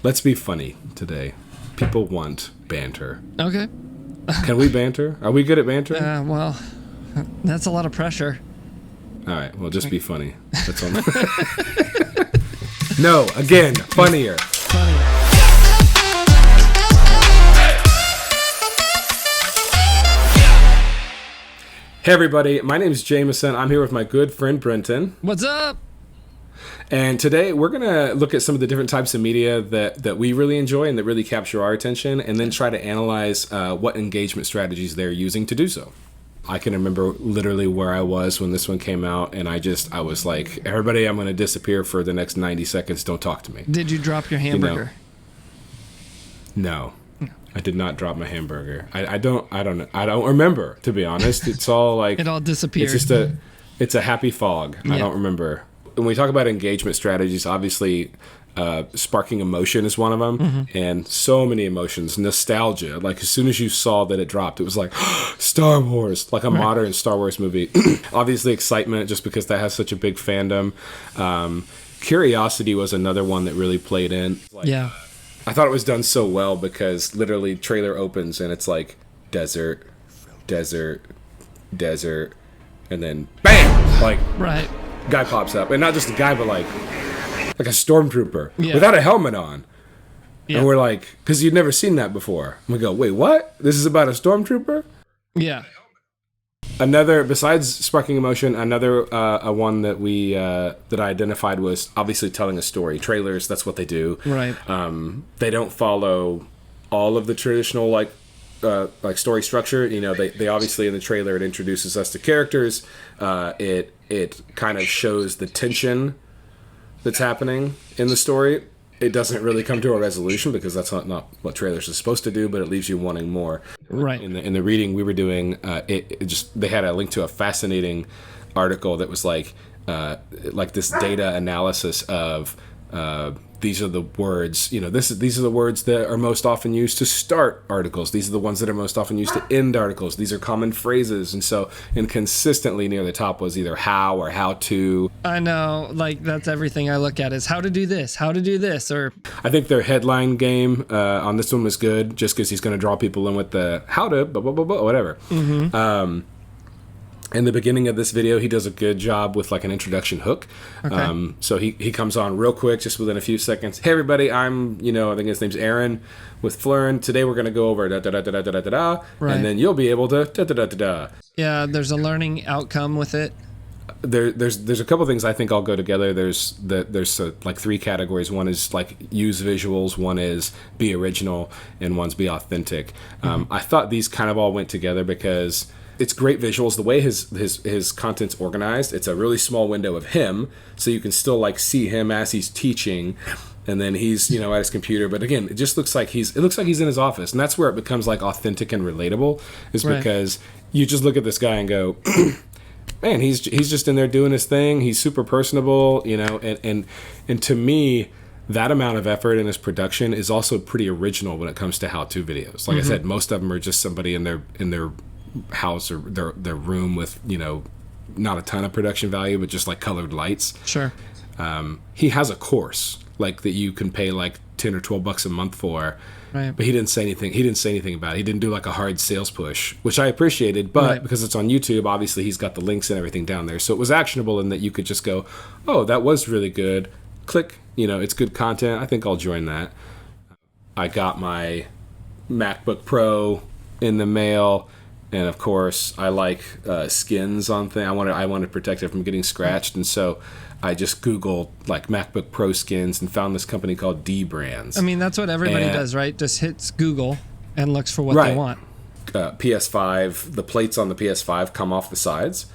Let's be funny today. People want banter. Okay. Can we banter? Are we good at banter? Well, that's a lot of pressure. All right. Well, just be funny. That's all. No, again, funnier. Hey everybody, my name is Jameson. I'm here with my good friend Brenton. What's up? And today we're going to look at some of the different types of media that we really enjoy and that really capture our attention, and then try to analyze what engagement strategies they're using to do so. I can remember literally where I was when this one came out, and I was like, everybody, I'm going to disappear for the next 90 seconds. Don't talk to me. Did you drop your hamburger? No. I did not drop my hamburger. I don't remember, to be honest. It's all like it all disappeared. It's a happy fog. Yeah. I don't remember. When we talk about engagement strategies, obviously sparking emotion is one of them, and so many emotions. Nostalgia, like as soon as you saw that it dropped, it was like Star Wars, like a modern Star Wars movie. Obviously excitement, just because that has such a big fandom. Curiosity was another one that really played in. Yeah. I thought it was done so well because literally trailer opens and it's like desert, desert, desert, and then bam, like guy pops up, and not just a guy, but like a stormtrooper without a helmet on, and we're like, because you'd never seen that before. And we go, wait, what? This is about a stormtrooper? Yeah. Another, besides sparking emotion, another one that we that I identified was obviously telling a story. Trailers, that's what they do. Right. They don't follow all of the traditional like story structure. You know, they obviously in the trailer it introduces us to characters. It kind of shows the tension that's happening in the story. It doesn't really come to a resolution because that's not what trailers are supposed to do, but it leaves you wanting more. Right. In the reading we were doing, they had a link to a fascinating article that was like this data analysis of these are the words, these are the words that are most often used to start articles. These are the ones that are most often used to end articles. These are common phrases. And consistently near the top was either how or how to. I know, like that's everything I look at is how to do this, or. I think their headline game on this one was good just because he's going to draw people in with the how to, blah, blah, blah, blah, whatever. In the beginning of this video, he does a good job with like an introduction hook. Okay. So he comes on real quick, just within a few seconds. Hey everybody, I'm, I think his name's Aaron with Phlearn. Today we're going to go over da da da da da da da da, and then you'll be able to da da da da da. Yeah, there's a learning outcome with it. There's a couple things I think all go together. There's like three categories. One is like use visuals, one is be original, and one's be authentic. I thought these kind of all went together because it's great visuals. The way his content's organized, it's a really small window of him, so you can still like see him as he's teaching, and then he's at his computer. But again, it just looks like he's in his office, and that's where it becomes like authentic and relatable. Is because you just look at this guy and go, man, he's just in there doing his thing. He's super personable, and to me, that amount of effort in his production is also pretty original when it comes to how-to videos. Like I said, most of them are just somebody in their house or their room with not a ton of production value, but just like colored lights. Sure. He has a course like that you can pay like $10 or $12 a month for, but he didn't say anything about it. He didn't do like a hard sales push, which I appreciated, but because it's on YouTube, obviously he's got the links and everything down there, so it was actionable in that you could just go, oh, that was really good, click, it's good content, I think I'll join that. I got my MacBook Pro in the mail. And of course, I like skins on things. I want to protect it from getting scratched, and so I just Googled like MacBook Pro skins and found this company called D Brands. I mean, that's what everybody does, right? Just hits Google and looks for what they want. PS5, the plates on the PS5 come off the sides,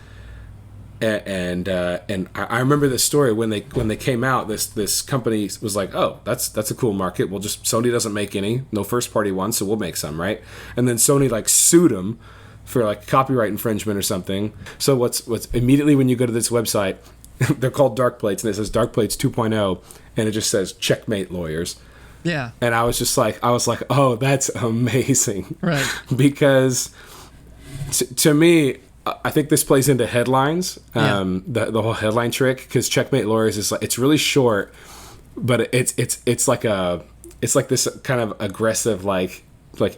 and I remember this story when they came out. This company was like, oh, that's a cool market. Sony doesn't make any, no first party ones, so we'll make some, right? And then Sony like sued them for like copyright infringement or something. So what's immediately when you go to this website, they're called Dark Plates, and it says Dark Plates 2.0, and it just says checkmate lawyers. Yeah. And I was like, oh, that's amazing. Right. Because to me, I think this plays into headlines, the whole headline trick, because checkmate lawyers is like, it's really short, but it's like a it's like this kind of aggressive, like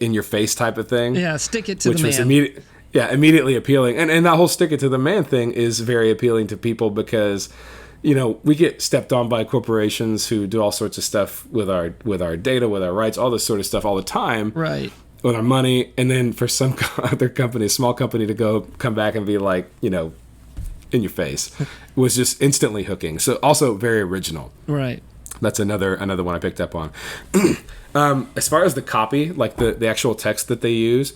in your face type of thing. Yeah, stick it to which the was man. immediately appealing. And that whole stick it to the man thing is very appealing to people because, we get stepped on by corporations who do all sorts of stuff with our data, with our rights, all this sort of stuff all the time. Right. With our money. And then for some other company, a small company, to come back and be like, in your face was just instantly hooking. So also very original. Right. That's another one I picked up on. As far as the copy, like the actual text that they use,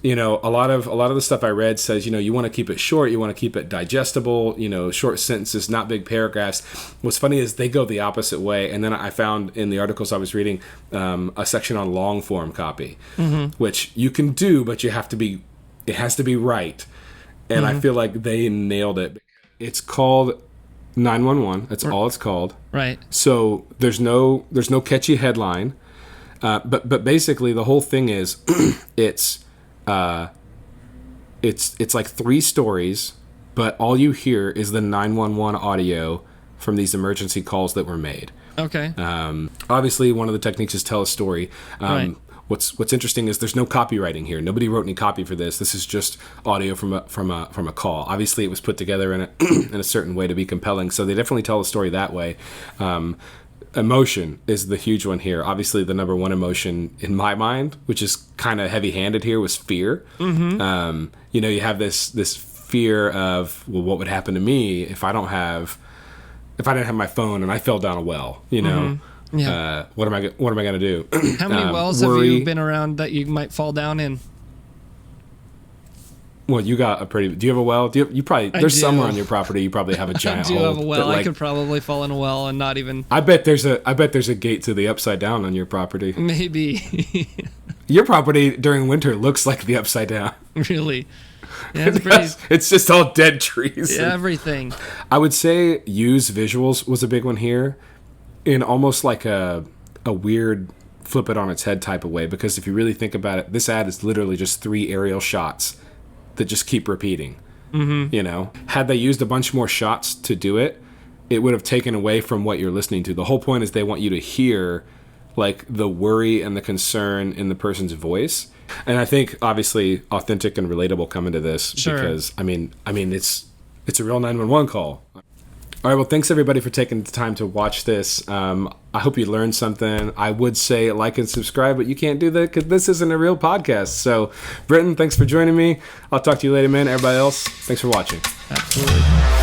a lot of the stuff I read says, you want to keep it short, you want to keep it digestible, short sentences, not big paragraphs. What's funny is they go the opposite way. And then I found in the articles I was reading a section on long form copy, which you can do, but it has to be right. And I feel like they nailed it. It's called 911. That's all it's called. Right. So there's no catchy headline, but basically the whole thing is it's like 3 stories, but all you hear is the 911 audio from these emergency calls that were made. Okay. Obviously, one of the techniques is tell a story. Right. What's interesting is there's no copywriting here. Nobody wrote any copy for this. This is just audio from a call. Obviously, it was put together in a certain way to be compelling. So they definitely tell the story that way. Emotion is the huge one here. Obviously, the number one emotion in my mind, which is kind of heavy-handed here, was fear. Mm-hmm. You have this fear of, well, what would happen to me if I didn't have my phone and I fell down a well? Mm-hmm. Yeah. What am I going to do? How many wells have you been around that you might fall down in? Well, you got do you have a well? There's somewhere on your property you probably have a giant hole. I do have a well. I could probably fall in a well and not even. I bet there's a gate to the upside down on your property. Maybe. Your property during winter looks like the upside down. Really? Yeah, it's just all dead trees. Yeah, everything. I would say use visuals was a big one here, in almost like a weird flip it on its head type of way, because if you really think about it, this ad is literally just 3 aerial shots that just keep repeating. Mm-hmm. Had they used a bunch more shots to do it, it would have taken away from what you're listening to. The whole point is they want you to hear like the worry and the concern in the person's voice. And I think obviously authentic and relatable come into this. Sure. Because I mean it's a real 911 call. All right, well, thanks everybody for taking the time to watch this. I hope you learned something. I would say like and subscribe, but you can't do that because this isn't a real podcast. So, Britton, thanks for joining me. I'll talk to you later, man. Everybody else, thanks for watching. Absolutely.